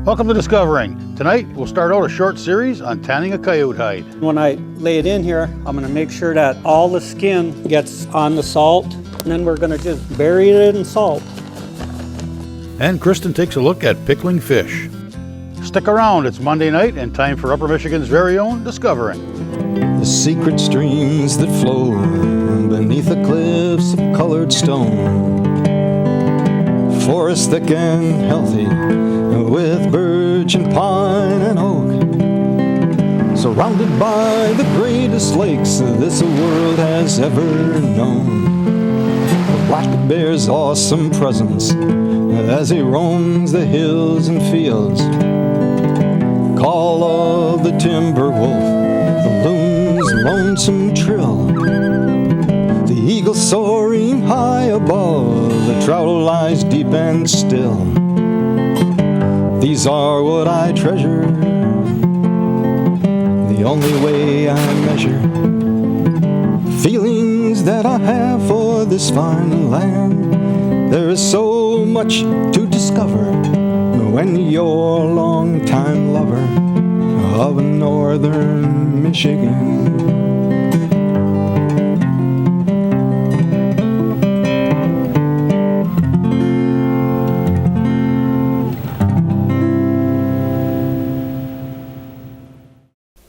Welcome to Discovering. Tonight we'll start out a short series on tanning a coyote hide. When I lay it in here, I'm going to make sure that all the skin gets on the salt, and then we're going to just bury it in salt. And Kristen takes a look at pickling fish. Stick around, it's Monday night and time for Upper Michigan's very own Discovering. The secret streams that flow beneath the cliffs of colored stone. Forest thick and healthy with birch and pine and oak. Surrounded by the greatest lakes this world has ever known. The black bear's awesome presence as he roams the hills and fields. Call of the timber wolf, the loon's lonesome trill, the eagle soaring high above, the trout lies deep and still. These are what I treasure, the only way I measure feelings that I have for this fine land. There is so much to discover when you're a long-time lover of northern Michigan.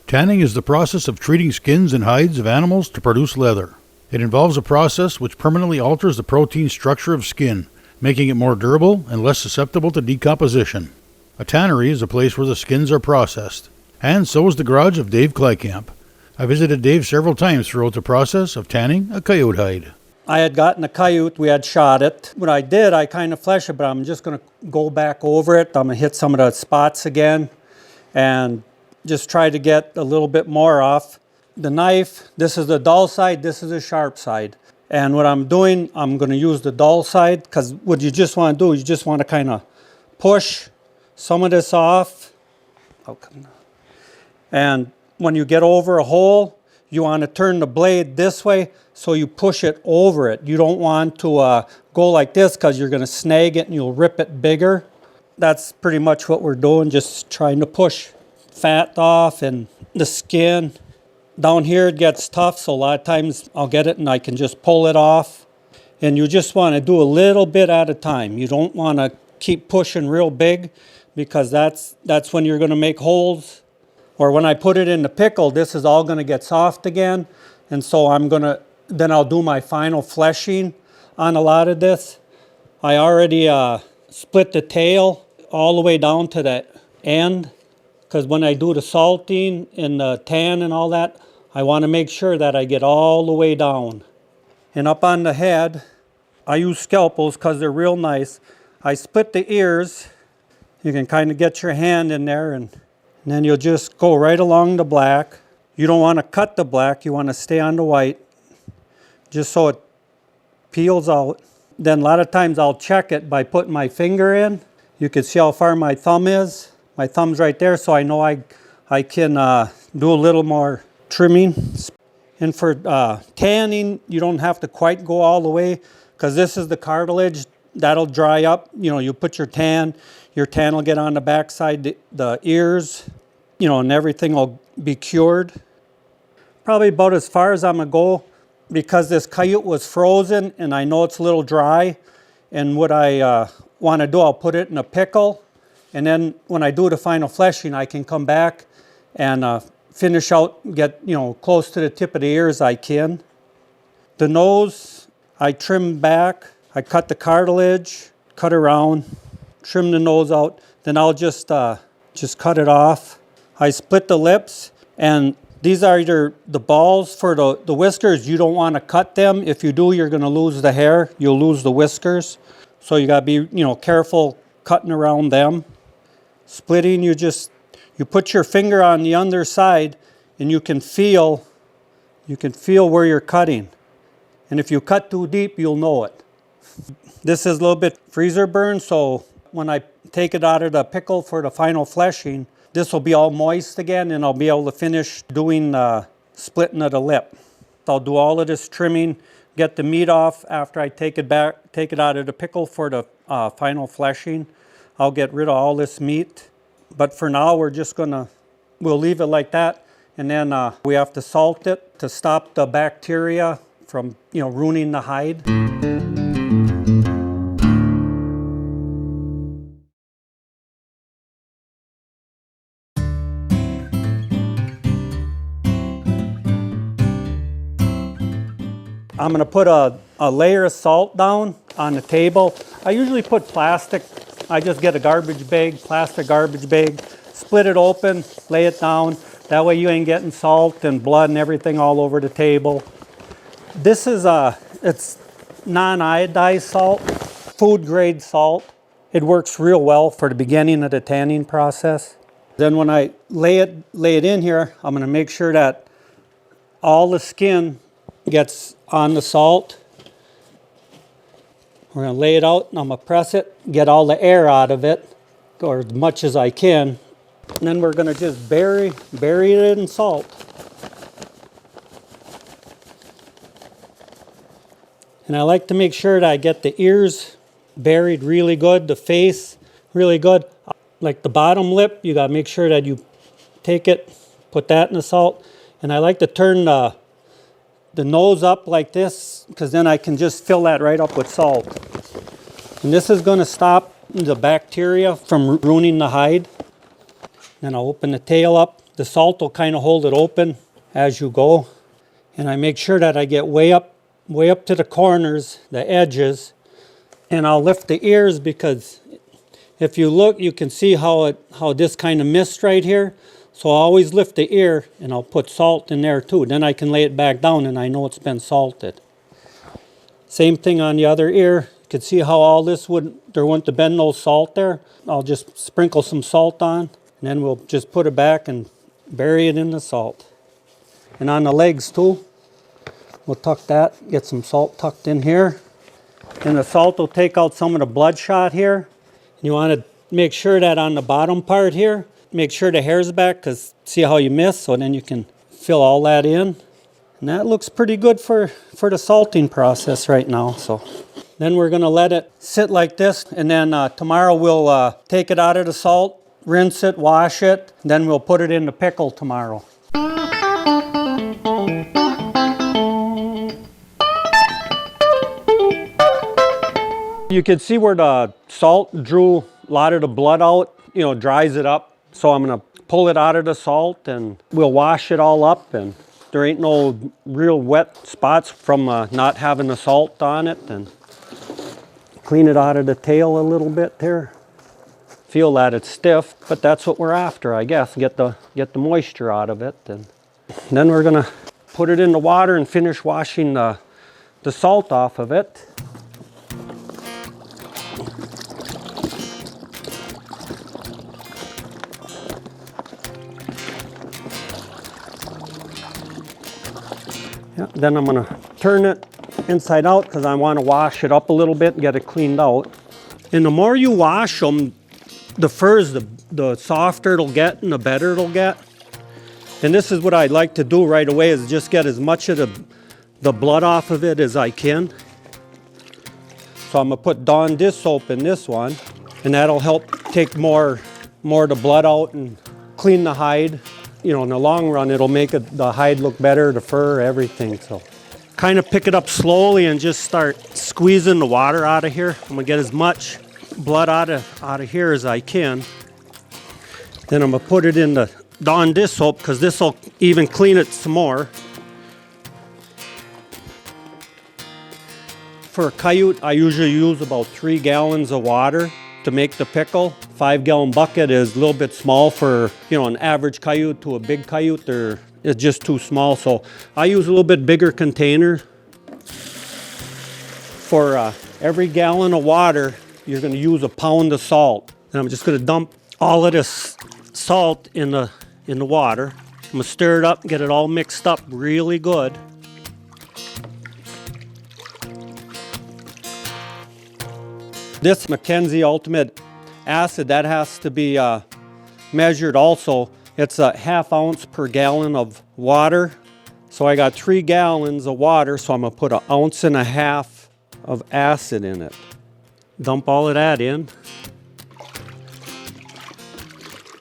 Tanning is the process of treating skins and hides of animals to produce leather. It involves a process which permanently alters the protein structure of skin, making it more durable and less susceptible to decomposition. A tannery is a place where the skins are processed, and so is the garage of Dave Kleikamp. I visited Dave several times throughout the process of tanning a coyote hide. I had gotten a coyote, we had shot it. What I did, I kind of fleshed it, but I'm just going to go back over it. I'm going to hit some of the spots again and just try to get a little bit more off. The knife, this is the dull side, this is the sharp side. And what I'm doing, I'm going to use the dull side, because what you just want to do is you just want to kind of push some of this off. And when you get over a hole, you want to turn the blade this way so you push it over it. You don't want to go like this because you're going to snag it and you'll rip it bigger. That's pretty much what we're doing, just trying to push fat off and the skin. Down here it gets tough, so a lot of times I'll get it and I can just pull it off. And you just want to do a little bit at a time. You don't want to keep pushing real big, because that's when you're going to make holes. Or when I put it in the pickle, this is all going to get soft again. And so then I'll do my final fleshing on a lot of this. I already split the tail all the way down to the end, because when I do the salting and the tan and all that, I want to make sure that I get all the way down. And up on the head, I use scalpels because they're real nice. I split the ears. You can kind of get your hand in there, and then you'll just go right along the black. You don't want to cut the black, you want to stay on the white, just so it peels out. Then a lot of times I'll check it by putting my finger in. You can see how far my thumb is. My thumb's right there, so I know I can do a little more trimming. And for tanning, you don't have to quite go all the way, because this is the cartilage. That'll dry up. You know, you put your tan will get on the backside, the ears, you know, and everything will be cured. Probably about as far as I'm going to go, because this coyote was frozen and I know it's a little dry. And what I want to do, I'll put it in a pickle. And then when I do the final fleshing, I can come back and finish out, get, you know, close to the tip of the ear as I can. The nose, I trim back. I cut the cartilage, cut around, trim the nose out. Then I'll just cut it off. I split the lips, and these are either the balls for the whiskers. You don't want to cut them. If you do, you're going to lose the hair. You'll lose the whiskers. So you got to be, you know, careful cutting around them. Splitting, you put your finger on the underside, and you can feel where you're cutting. And if you cut too deep, you'll know it. This is a little bit freezer burn, so when I take it out of the pickle for the final fleshing, this will be all moist again, and I'll be able to finish doing splitting of the lip. I'll do all of this trimming, get the meat off after I take it out of the pickle for the final fleshing. I'll get rid of all this meat. But for now, we'll leave it like that. And then we have to salt it to stop the bacteria from, ruining the hide. I'm gonna put a layer of salt down on the table. I usually put plastic. I just get a garbage bag, plastic garbage bag, split it open, lay it down. That way you ain't getting salt and blood and everything all over the table. This is it's non-iodized salt, food grade salt. It works real well for the beginning of the tanning process. Then when I lay it in here, I'm gonna make sure that all the skin gets on the salt. We're going to lay it out and I'm going to press it, get all the air out of it, or as much as I can. And then we're going to just bury it in salt. And I like to make sure that I get the ears buried really good, the face really good. Like the bottom lip, you got to make sure that you take it, put that in the salt. And I like to turn the nose up like this, because then I can just fill that right up with salt. And this is going to stop the bacteria from ruining the hide. Then I'll open the tail up. The salt will kind of hold it open as you go. And I make sure that I get way up to the corners, the edges. And I'll lift the ears, because if you look, you can see how this kind of missed right here. So I'll always lift the ear and I'll put salt in there too. Then I can lay it back down and I know it's been salted. Same thing on the other ear. You can see how all this there wouldn't have been no salt there. I'll just sprinkle some salt on, and then we'll just put it back and bury it in the salt. And on the legs too, we'll tuck that, get some salt tucked in here. And the salt will take out some of the bloodshot here. You want to make sure that on the bottom part here, make sure the hair's back, because see how you miss, so then you can fill all that in. And that looks pretty good for the salting process right now. So then we're going to let it sit like this, and then tomorrow we'll take it out of the salt, rinse it, wash it, then we'll put it in the pickle tomorrow. You can see where the salt drew a lot of the blood out, dries it up. So I'm going to pull it out of the salt and we'll wash it all up, and there ain't no real wet spots from not having the salt on it. And clean it out of the tail a little bit there. Feel that it's stiff, but that's what we're after, I guess. Get the moisture out of it. And then we're going to put it in the water and finish washing the salt off of it. Then I'm going to turn it inside out, because I want to wash it up a little bit and get it cleaned out. And the more you wash them, the furs, the softer it'll get and the better it'll get. And this is what I like to do right away, is just get as much of the blood off of it as I can. So I'm going to put Dawn dish soap in this one, and that'll help take more of the blood out and clean the hide. In the long run, it'll make the hide look better, the fur, everything. So kind of pick it up slowly and just start squeezing the water out of here. I'm going to get as much blood out of here as I can. Then I'm going to put it in the Dawn dish soap, because this will even clean it some more. For a coyote, I usually use about 3 gallons of water to make the pickle. 5-gallon bucket is a little bit small for, an average coyote to a big coyote. It's just too small, so I use a little bit bigger container. For every gallon of water, you're going to use a pound of salt. And I'm just going to dump all of this salt in the water. I'm going to stir it up, get it all mixed up really good. This Mackenzie Ultimate Acid, that has to be measured also. It's a 1/2 ounce per gallon of water. So I got 3 gallons of water, so I'm going to put 1.5 ounces of acid in it. Dump all of that in.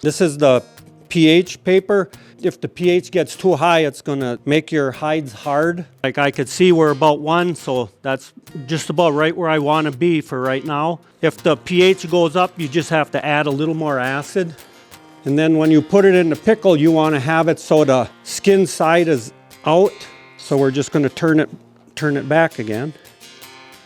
This is the pH paper. If the pH gets too high, it's gonna make your hides hard. Like I could see we're about 1, so that's just about right where I wanna be for right now. If the pH goes up, you just have to add a little more acid. And then when you put it in the pickle, you wanna have it so the skin side is out. So we're just gonna turn it back again.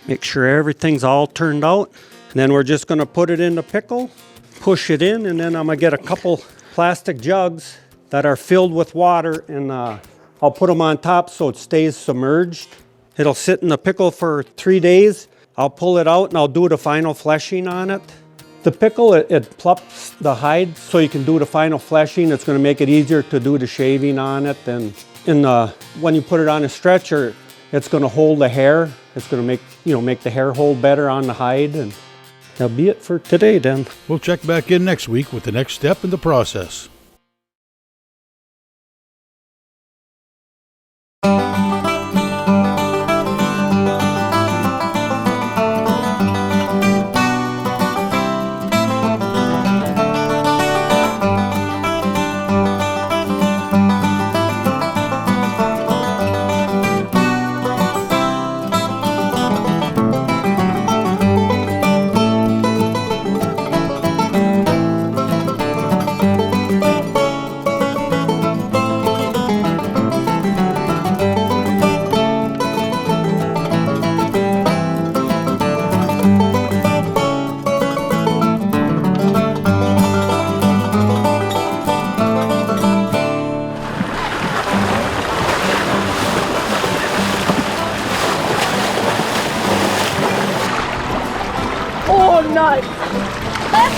Make sure everything's all turned out. And then we're just gonna put it in the pickle, push it in, and then I'm gonna get a couple plastic jugs that are filled with water, and I'll put them on top so it stays submerged. It'll sit in the pickle for 3 days. I'll pull it out and I'll do the final fleshing on it. The pickle, it plumps the hide so you can do the final fleshing. It's gonna make it easier to do the shaving on it. And when you put it on a stretcher, it's gonna hold the hair. It's gonna make the hair hold better on the hide. And that'll be it for today then. We'll check back in next week with the next step in the process. Oh, nice. Left.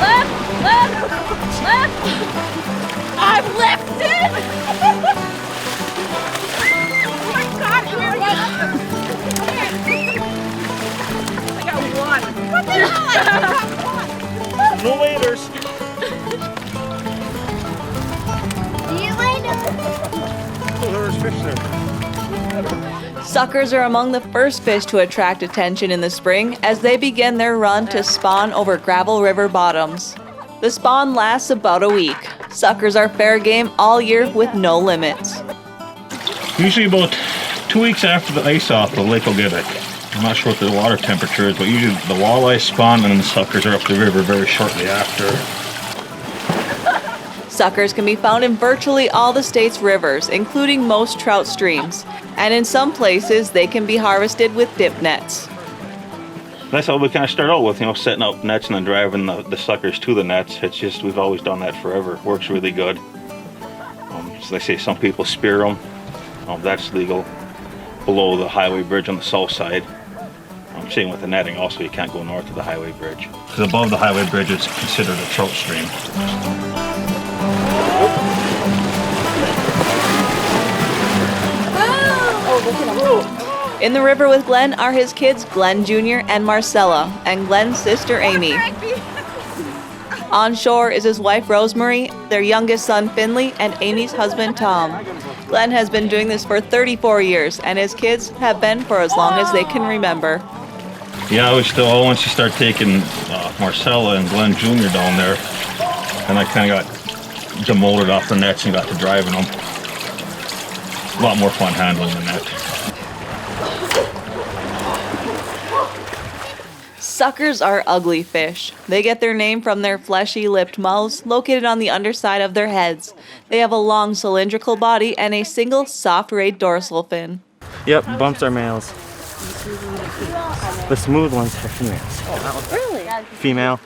Left. Left. Left. I'm lifted. Oh my God, here we go. I got one. What the hell? No waiters. See you later. Oh, there's fish there. Suckers are among the first fish to attract attention in the spring as they begin their run to spawn over gravel river bottoms. The spawn lasts about a week. Suckers are fair game all year with no limits. Usually about 2 weeks after the ice off, the lake will get it. I'm not sure what the water temperature is, but usually the walleye spawn and then the suckers are up the river very shortly after. Suckers can be found in virtually all the state's rivers, including most trout streams. And in some places, they can be harvested with dip nets. That's how we kind of start out with, setting up nets and then driving the suckers to the nets. It's just, we've always done that forever. It works really good. As they say, some people spear them. That's legal below the highway bridge on the south side. Same with the netting also, you can't go north of the highway bridge. Because above the highway bridge, it's considered a trout stream. In the river with Glenn are his kids Glenn Jr. and Marcella, and Glenn's sister Amy. On shore is his wife Rosemary, their youngest son Finley, and Amy's husband Tom. Glenn has been doing this for 34 years, and his kids have been for as long as they can remember. Yeah, once you start taking Marcella and Glenn Jr. down there, and I kind of got demolded off the nets and got to driving them. A lot more fun handling the net. Suckers are ugly fish. They get their name from their fleshy-lipped mouths located on the underside of their heads. They have a long cylindrical body and a single soft-rayed dorsal fin. Yep, bumps are males. The smooth ones are females. Really? Female.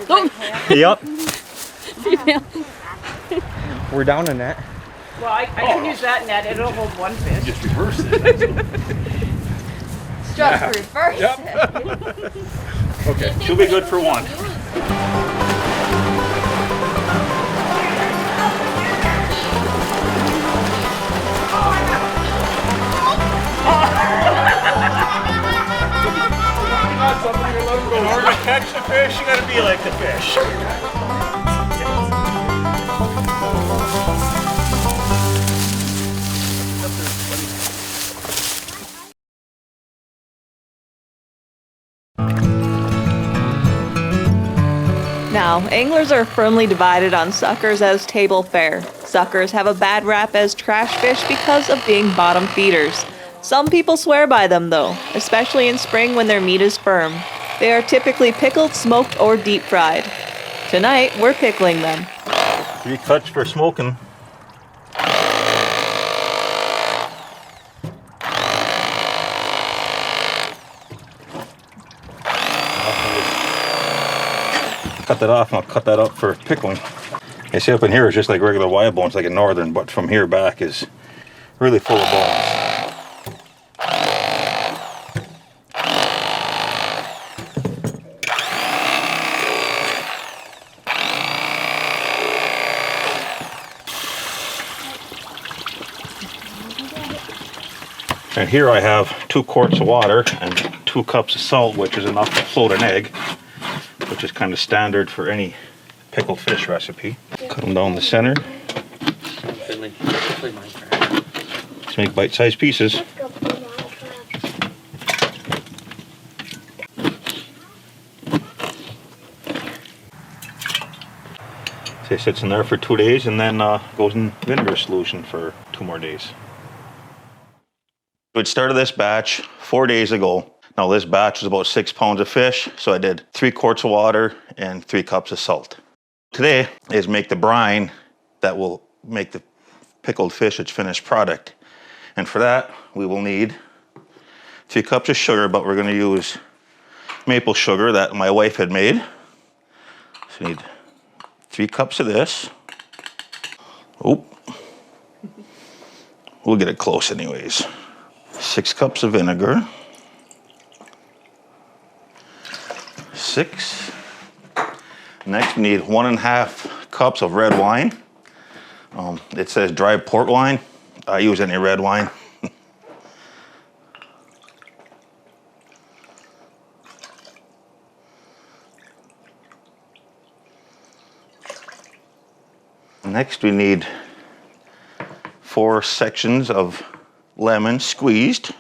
Oh. Yep. Female. We're down a net. Well, I can use that net. It'll hold one fish. Just reverse it. Just reverse it. Okay. She'll be good for one. In order to catch the fish, you gotta be like the fish. Now, Now, anglers are firmly divided on suckers as table fare. Suckers have a bad rap as trash fish because of being bottom feeders. Some people swear by them though, especially in spring when their meat is firm. They are typically pickled, smoked, or deep fried. Tonight, we're pickling them. 3 cuts for smoking. Cut that off and I'll cut that up for pickling. You see up in here is just like regular wild bones, like a northern, but from here back is really full of bones. And here I have 2 quarts of water and 2 cups of salt, which is enough to float an egg, which is kind of standard for any pickled fish recipe. Cut them down the center. Just make bite-sized pieces. So it sits in there for 2 days and then goes in vinegar solution for 2 more days. We started this batch 4 days ago. Now this batch was about 6 pounds of fish, so I did 3 quarts of water and 3 cups of salt. Today is make the brine that will make the pickled fish its finished product. And for that, we will need 3 cups of sugar, but we're going to use maple sugar that my wife had made. So we need 3 cups of this. Oh, we'll get it close anyways. 6 cups of vinegar. 6. Next, we need 1.5 cups of red wine. It says dry port wine. I use any red wine. Next, we need 4 sections of lemon squeezed.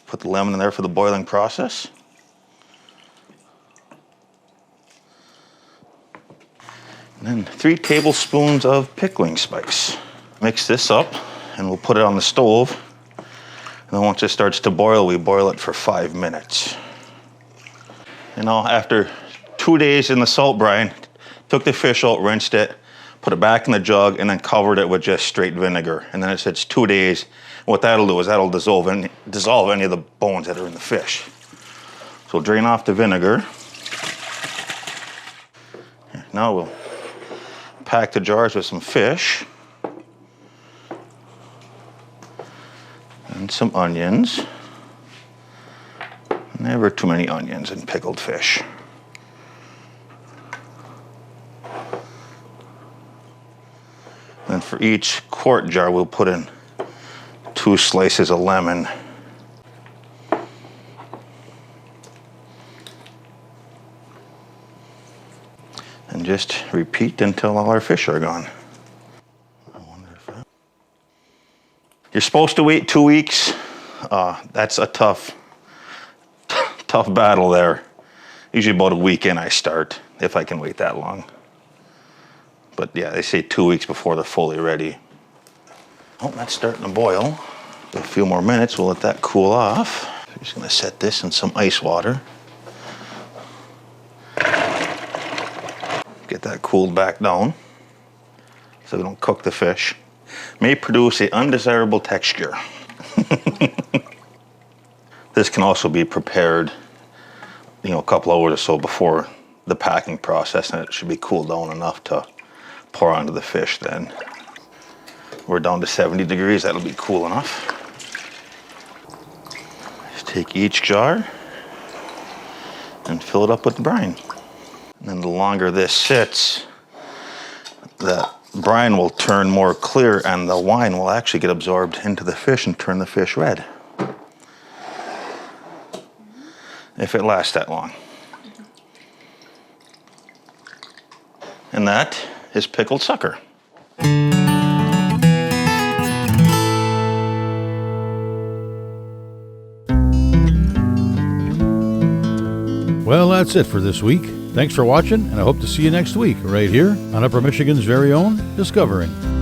Put the lemon in there for the boiling process. And then 3 tablespoons of pickling spice. Mix this up and we'll put it on the stove. And then once it starts to boil, we boil it for 5 minutes. You know, after 2 days in the salt brine, took the fish out, rinsed it, put it back in the jug, and then covered it with just straight vinegar. And then it sits 2 days. What that'll do is that'll dissolve any of the bones that are in the fish. So drain off the vinegar. Now we'll pack the jars with some fish and some onions. Never too many onions in pickled fish. Then for each quart jar, we'll put in 2 slices of lemon. And just repeat until all our fish are gone. You're supposed to wait 2 weeks. That's a tough battle there. Usually about a week in I start, if I can wait that long. But yeah, they say 2 weeks before they're fully ready. Oh, that's starting to boil. A few more minutes, we'll let that cool off. I'm just gonna set this in some ice water. Get that cooled back down so we don't cook the fish. May produce an undesirable texture. This can also be prepared, you know, a couple hours or so before the packing process, and it should be cooled down enough to pour onto the fish then. We're down to 70 degrees, that'll be cool enough. Just take each jar and fill it up with the brine. And then the longer this sits, the brine will turn more clear and the wine will actually get absorbed into the fish and turn the fish red. If it lasts that long. And that is pickled sucker. Well, that's it for this week. Thanks for watching, and I hope to see you next week right here on Upper Michigan's very own Discovering.